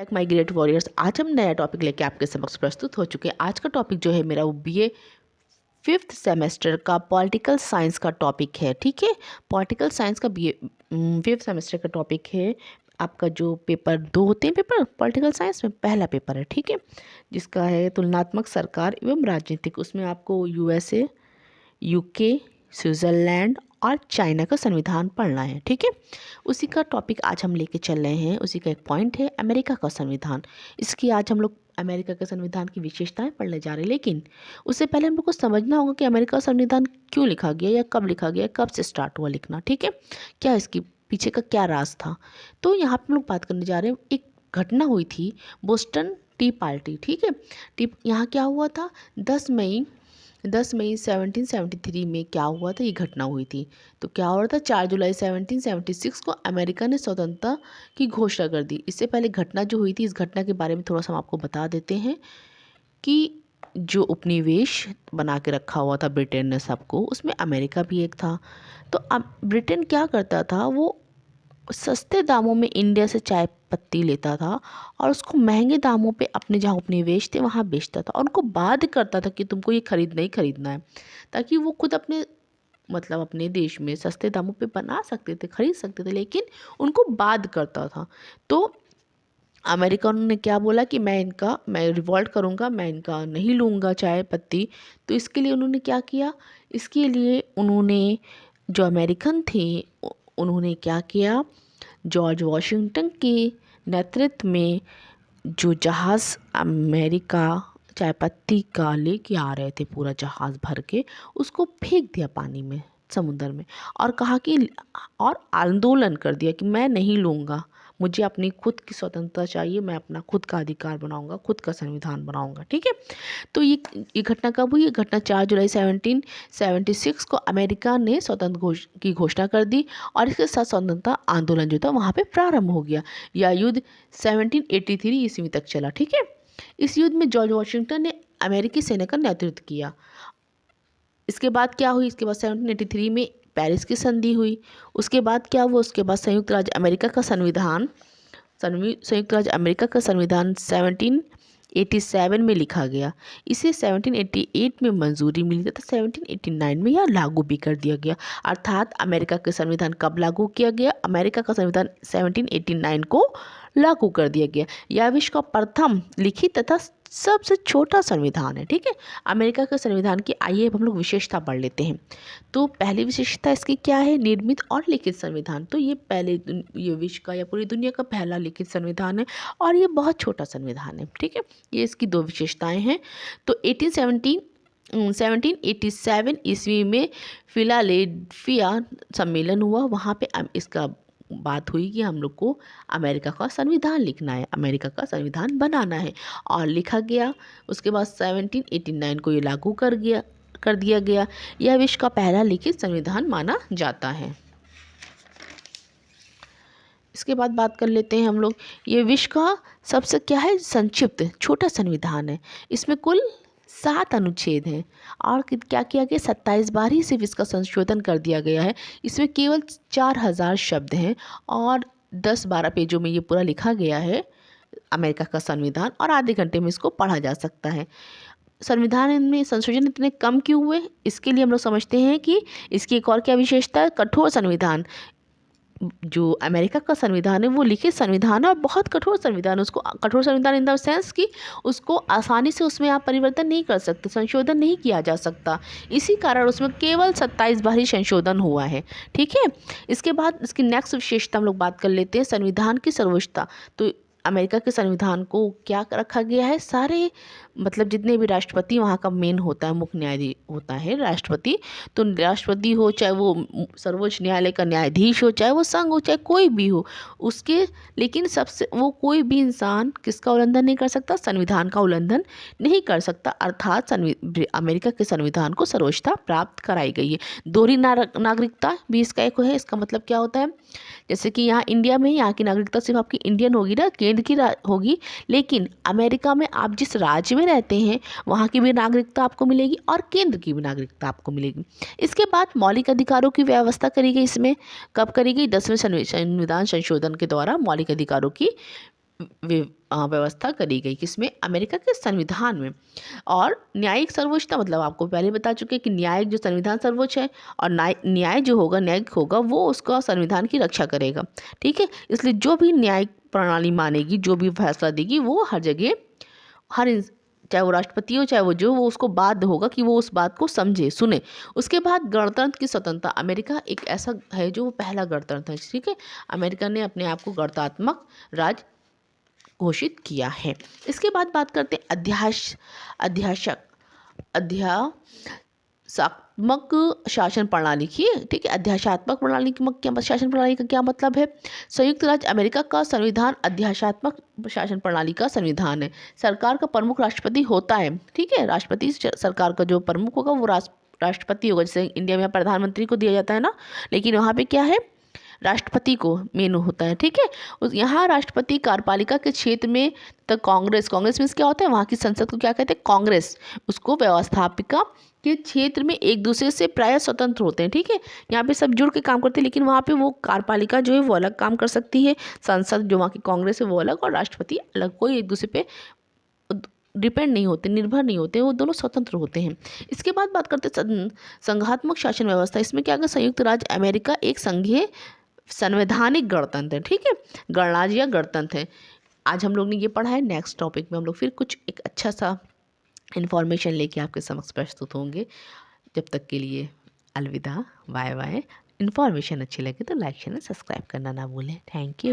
Back my great warriors. आज हम नया टॉपिक लेके आपके समक्ष प्रस्तुत हो चुके हैं। आज का टॉपिक जो है मेरा वो बीए 5th सेमेस्टर का पॉलिटिकल साइंस का टॉपिक है। ठीक है, पॉलिटिकल साइंस का बीए 5th सेमेस्टर का टॉपिक है। आपका जो पेपर 2 होते हैं, पेपर पॉलिटिकल साइंस में पहला पेपर है। ठीक है, जिसका है तुलनात्मक सरकार एवं राजनीतिक। उसमें आपको यूएसए, यूके, स्विट्ज़रलैंड और चाइना का संविधान पढ़ना है। ठीक है, उसी का टॉपिक आज हम लेके चल रहे हैं। उसी का एक पॉइंट है अमेरिका का संविधान। इसकी आज हम लोग अमेरिका के संविधान की विशेषताएं पढ़ने जा रहे हैं, लेकिन उससे पहले हम लोग को समझना होगा कि अमेरिका का संविधान क्यों लिखा गया या कब लिखा गया, कब से स्टार्ट हुआ लिखना। ठीक है, क्या इसकी पीछे का क्या राज था। तो यहाँ पर हम लोग बात करने जा रहे हैं, एक घटना हुई थी बोस्टन टी पार्टी। ठीक है, टी यहाँ क्या हुआ था, 10 मई 1773 में क्या हुआ था, ये घटना हुई थी। तो क्या हो रहा था, 4 जुलाई 1776 को अमेरिका ने स्वतंत्रता की घोषणा कर दी। इससे पहले घटना जो हुई थी, इस घटना के बारे में थोड़ा सा हम आपको बता देते हैं कि जो उपनिवेश बना के रखा हुआ था ब्रिटेन ने सबको, उसमें अमेरिका भी एक था। तो अब ब्रिटेन क्या करता था, वो सस्ते दामों में इंडिया से चाय पत्ती लेता था और उसको महंगे दामों पे अपने जहाँ उपनिवेश थे वहाँ बेचता था, और उनको बाध्य करता था कि तुमको ये खरीदना ही खरीदना है, ताकि वो खुद अपने अपने देश में सस्ते दामों पे बना सकते थे, खरीद सकते थे, लेकिन उनको बाध्य करता था। तो अमेरिका ने क्या बोला कि मैं रिवॉल्ट करूँगा, मैं इनका नहीं लूँगा चाय पत्ती। तो इसके लिए उन्होंने क्या किया, इसके लिए उन्होंने जो अमेरिकन थे उन्होंने क्या किया, जॉर्ज वॉशिंगटन के नेतृत्व में जो जहाज़ अमेरिका चाय पत्ती का लेके आ रहे थे, पूरा जहाज़ भर के, उसको फेंक दिया पानी में, समुद्र में, और कहा कि और आंदोलन कर दिया कि मैं नहीं लूँगा, मुझे अपनी खुद की स्वतंत्रता चाहिए, मैं अपना खुद का अधिकार बनाऊँगा, खुद का संविधान बनाऊँगा। ठीक है, तो ये घटना कब हुई, ये घटना 4 जुलाई 1776 को अमेरिका ने स्वतंत्र की घोषणा कर दी, और इसके साथ स्वतंत्रता आंदोलन जो था वहाँ पे प्रारंभ हो गया। यह युद्ध 1783 ईस्वी तक चला। ठीक है, इस युद्ध में जॉर्ज वॉशिंगटन ने अमेरिकी सेना का नेतृत्व किया। इसके बाद क्या हुई, इसके बाद 1783 में पेरिस की संधि हुई। उसके बाद क्या हुआ, उसके बाद संयुक्त राज्य अमेरिका का संविधान 1787 में लिखा गया। इसे 1788 में मंजूरी मिली तथा 1789 में यह लागू भी कर दिया गया। अर्थात अमेरिका के संविधान कब लागू किया गया, अमेरिका का संविधान 1789 को लागू कर दिया गया। यह विश्व का प्रथम लिखित तथा सबसे छोटा संविधान है। ठीक है, अमेरिका के संविधान की आइए अब हम लोग विशेषता पढ़ लेते हैं। तो पहली विशेषता इसकी क्या है, निर्मित और लिखित संविधान। तो ये विश्व का या पूरी दुनिया का पहला लिखित संविधान है, और ये बहुत छोटा संविधान है। ठीक है, ये इसकी 2 विशेषताएं हैं। तो 1787 ईस्वी में फिलाडेल्फिया सम्मेलन हुआ, वहाँ पे इसका बात हुई कि हम लोग को अमेरिका का संविधान लिखना है, अमेरिका का संविधान बनाना है, और लिखा गया। उसके बाद 1789 को ये लागू कर दिया गया। यह विश्व का पहला लिखित संविधान माना जाता है। इसके बाद बात कर लेते हैं हम लोग, ये विश्व का सबसे क्या है, संक्षिप्त छोटा संविधान है। इसमें कुल 7 अनुच्छेद हैं, और क्या किया गया, 27 बार ही सिर्फ इसका संशोधन कर दिया गया है। इसमें केवल 4000 शब्द हैं, और 10-12 पेजों में ये पूरा लिखा गया है अमेरिका का संविधान, और आधे घंटे में इसको पढ़ा जा सकता है। संविधान में संशोधन इतने कम क्यों हुए, इसके लिए हम लोग समझते हैं कि इसकी एक और क्या विशेषता है, कठोर संविधान। जो अमेरिका का संविधान है वो लिखित संविधान है, और बहुत कठोर संविधान है। उसको कठोर संविधान इन द सेंस कि उसको आसानी से उसमें आप परिवर्तन नहीं कर सकते, संशोधन नहीं किया जा सकता। इसी कारण उसमें केवल 27 बार ही संशोधन हुआ है। ठीक है, इसके बाद इसकी नेक्स्ट विशेषता हम लोग बात कर लेते हैं, संविधान की सर्वोच्चता। तो अमेरिका के संविधान को क्या रखा गया है, सारे जितने भी राष्ट्रपति वहाँ का मेन होता है, मुख्य न्यायाधीश होता है राष्ट्रपति। तो राष्ट्रपति हो, चाहे वो सर्वोच्च न्यायालय का न्यायाधीश हो, चाहे वो संघ हो, चाहे कोई भी हो, उसके लेकिन सबसे वो कोई भी इंसान किसका उल्लंघन नहीं कर सकता, संविधान का उल्लंघन नहीं कर सकता। अर्थात अमेरिका के संविधान को सर्वोच्चता प्राप्त कराई गई है। दोहरी नागरिकता भी इसका एक है। इसका मतलब क्या होता है, जैसे कि यहाँ इंडिया में यहाँ की नागरिकता सिर्फ आपकी इंडियन होगी ना, केंद्र की होगी, लेकिन अमेरिका में आप जिस राज्य में रहते हैं वहाँ की भी नागरिकता आपको मिलेगी, और केंद्र की भी नागरिकता आपको मिलेगी। इसके बाद मौलिक अधिकारों की व्यवस्था करी गई। इसमें कब करी गई, 10वें संविधान संशोधन के द्वारा मौलिक अधिकारों की व्यवस्था करी गई, किसमें? अमेरिका के संविधान में। और न्यायिक सर्वोच्चता मतलब आपको पहले बता चुके हैं कि न्यायिक जो संविधान सर्वोच्च है, और न्याय जो होगा, न्यायिक होगा, वो उसका संविधान की रक्षा करेगा। ठीक है, इसलिए जो भी न्यायिक प्रणाली मानेगी, जो भी फैसला देगी, वो हर जगह चाहे वो राष्ट्रपति हो, चाहे वो जो, वो उसको बाध्य होगा कि वो उस बात को समझे, सुने। उसके बाद गणतंत्र की स्वतंत्रता। अमेरिका एक ऐसा है जो पहला गणतंत्र है। ठीक है, अमेरिका ने अपने आप को गणतात्मक राज्य घोषित किया है। इसके बाद बात करते हैं अध्यासात्मक शासन प्रणाली की। ठीक है, अध्यासात्मक प्रणाली की शासन प्रणाली का क्या मतलब है? संयुक्त राज्य अमेरिका का संविधान अध्यासात्मक शासन प्रणाली का संविधान है। सरकार का प्रमुख राष्ट्रपति होता है। ठीक है, राष्ट्रपति सरकार का जो प्रमुख होगा वो राष्ट्रपति होगा। जैसे इंडिया में प्रधानमंत्री को दिया जाता है ना, लेकिन वहाँ पे क्या है? राष्ट्रपति को मेन होता है। ठीक है, यहाँ राष्ट्रपति कार्यपालिका के क्षेत्र में तो कांग्रेस मीन्स क्या होता है? वहाँ की संसद को क्या कहते हैं? कांग्रेस। उसको व्यवस्थापिका के क्षेत्र में एक दूसरे से प्राय स्वतंत्र होते हैं। ठीक है, यहाँ पे सब जुड़ के काम करते हैं, लेकिन वहाँ पे वो कार्यपालिका जो है वो अलग काम कर सकती है, संसद जो वहाँ की कांग्रेस है वो अलग, और राष्ट्रपति अलग। कोई एक दूसरे पे डिपेंड नहीं होते, निर्भर नहीं होते, वो दोनों स्वतंत्र होते हैं। इसके बाद बात करते हैं संघात्मक शासन व्यवस्था। इसमें क्या है? संयुक्त राज्य अमेरिका एक संघीय संवैधानिक गणतंत्र है। ठीक है, गणराज्य या गणतंत्र है। आज हम लोग ने ये पढ़ा है। नेक्स्ट टॉपिक में हम लोग फिर कुछ एक अच्छा सा इन्फॉर्मेशन लेके आपके समक्ष प्रस्तुत होंगे। जब तक के लिए अलविदा, बाय बाय। इन्फॉर्मेशन अच्छी लगे तो लाइक शेयर सब्सक्राइब करना ना भूलें। Thank you.